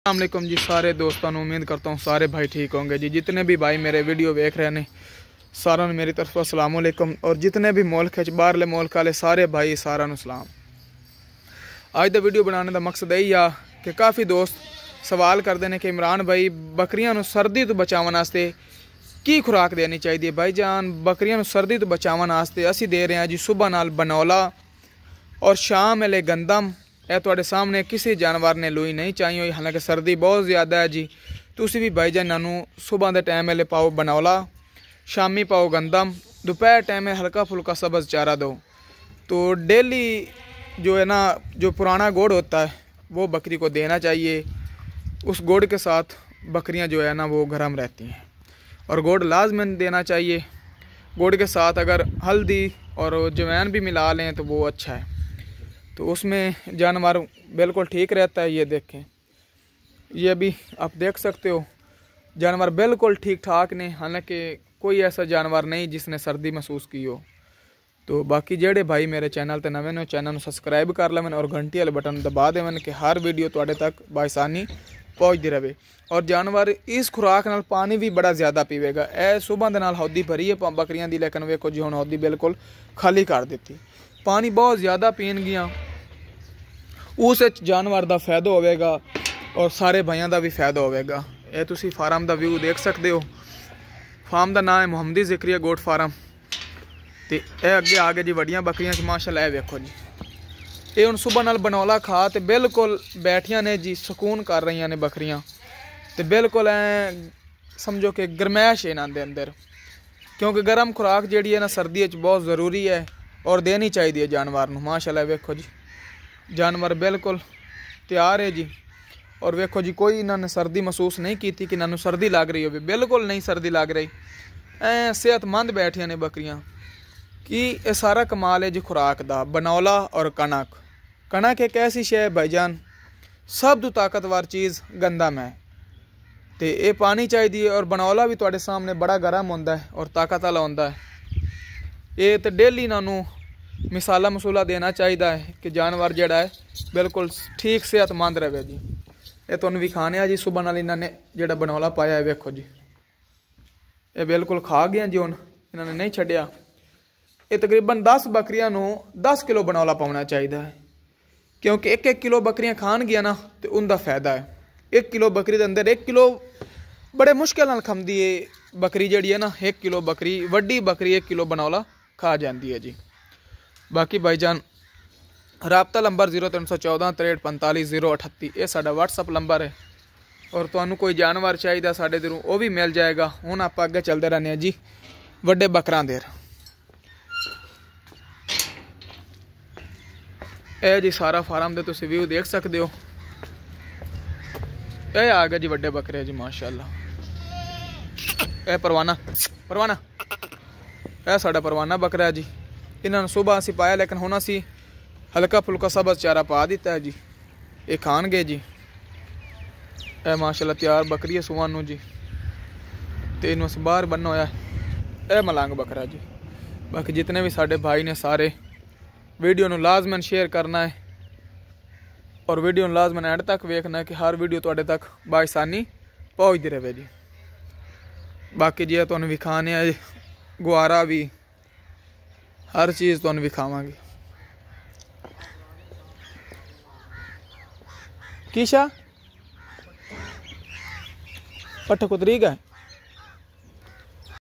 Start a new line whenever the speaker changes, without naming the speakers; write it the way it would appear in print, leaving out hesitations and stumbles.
अस्सलामुअलैकुम जी सारे दोस्तों, उम्मीद करता हूँ सारे भाई ठीक होंगे जी। जितने भी भाई मेरे वीडियो देख रहे हैं सारा मेरी तरफ अस्सलामुअलैकुम। और जितने भी मुल्क है बाहरले मुल्क वाले सारे भाई सारा सलाम। आज दा वीडियो बनाने का मकसद यही आ कि काफ़ी दोस्त सवाल करते हैं कि इमरान भाई बकरियां सर्दी तो बचाने वास्ते की खुराक देनी चाहिए। भाई जान बकरियां सर्दी तो बचाने वास्ते असी दे रहे हैं जी सुबह नाल बनौला और शाम वेले गंदम। यह तुहाडे सामने किसी जानवर ने लोई नहीं चाहिए हुई, हालांकि सर्दी बहुत ज़्यादा है जी। तुसी भी भाई जान इन्हों सुबह के टाइम वेले पाओ बनौला, शामी पाओ गंदम, दोपहर टाइम में हल्का फुल्का सब्ज़ चारा दो। तो डेली जो है ना जो पुराना गुड़ होता है वो बकरी को देना चाहिए। उस गुड़ के साथ बकरियां जो है ना वो गर्म रहती हैं और गुड़ लाजमन देना चाहिए। गुड़ के साथ अगर हल्दी और जवैन भी मिला लें तो वो अच्छा है, तो उसमें जानवर बिल्कुल ठीक रहता है। ये देखें, ये भी आप देख सकते हो जानवर बिल्कुल ठीक ठाक ने, हालांकि कोई ऐसा जानवर नहीं जिसने सर्दी महसूस की हो। तो बाकी जेडे भाई मेरे चैनल ते नवे ने चैनल सबसक्राइब कर लेवन और घंटी वाले बटन दबा देवन कि हर वीडियो तुहाडे तक बासानी पहुँचती रहे। और जानवर इस खुराक नाल पानी भी बड़ा ज़्यादा पीवेगा। ए सुबह दे नाल हौदी भरी है बकरियां दी, लेकिन वेखो जी हुण हौदी बिल्कुल खाली कर दी। पानी बहुत ज़्यादा पीन गियां, उस जानवर का फायदा होगा और सारे भाइयों का भी फायदा होगा। ये तुसी फार्म का व्यू देख सकते हो। फार्म का नाम है मुहम्मदी ज़िक्रिया गोट फार्म। तो यह अगे आ गए जी वड्डियां बकरियां च माशाअल्लाह। ये वेखो जी, ये हुण सुबह नाल बनौला खा तो बिल्कुल बैठियां ने जी, सुकून कर रही ने बकरियां। तो बिल्कुल समझो कि गरमैश है इन्हां दे अंदर, क्योंकि गर्म खुराक जिहड़ी है ना सर्दी बहुत ज़रूरी है और देनी चाहिए जानवर नूं। माशाअल्लाह वेखो जी जानवर बिल्कुल तैयार है जी। और वेखो जी कोई इन्होंने सर्दी महसूस नहीं की कि इन्होंने सर्दी लग रही हो, बिल्कुल नहीं सर्दी लग रही। सेहतमंद बैठिया ने बकरियां कि यह सारा कमाल है जी खुराक दा। बनौला और कणक, कणक एक ऐसी शे है भाईजान सब तो ताकतवर चीज़ गंदम है, तो ये पानी चाहिए। और बनौला भी तुहाडे सामने बड़ा गर्म होंदा है और ताकत वाला होंदा है। ये तो डेली इन्हों मिसाला मसूला देना चाहिए है कि जानवर जड़ा है बिल्कुल ठीक सेहतमंद रहे जी। ये तुहानू भी खाने जी सुबह नाल इन्होंने जड़ा बनौला पाया है। वेखो जी ये बिल्कुल खा गया जी, हुण इन्होंने नहीं छड्डिया। ये तकरीबन 10 बकरियां नू 10 किलो बनौला पाना चाहिए है, क्योंकि 1-1 किलो बकरियां खान गया ना तो उनका फायदा है। 1 किलो बकरी के अंदर 1 किलो बड़े मुश्किल नाल खांदी है बकरी जी है ना। 1 किलो बकरी वड्डी बकरी 1 किलो बनौला खा जाती है जी। बाकी भाईजान राबता नंबर 0314 63 45 038 ये साडा व्हाट्सअप नंबर है। और तुहानू कोई जानवर चाहिए साडे दिलों वो भी मिल जाएगा। हुण आपां अगे चलते रहने जी वड्डे बकरां देर। ए जी सारा फार्म दे तुसीं व्यू देख सकते हो। ये आ गए जी वड्डे बकरे जी माशाअल्लाह। ए परवाना परवाना यह साडा परवाना बकरा है जी। इन्होंने सुबह असी पाया, लेकिन हुण असी हल्का फुल्का सब्ज़ चारा पा दिता है जी। ये खान गए जी। ए माशाअल्लाह तैयार बकरी है सुबह नूं जी। तो इनू अस बाहर बन्ना होया है मलंग बकरा जी। बाकी जितने भी साडे भाई ने सारे वीडियो नूं लाजमन शेयर करना है और वीडियो नूं लाजमन एंड तक वेखना है कि हर वीडियो तुहाडे तक बासानी पहुँचती रहे जी। बाकी जी तुहानू विखाने है गुआरा भी हर चीज़ तुहानू विखावांगे। कीशा पट्ठ कुतरी गए।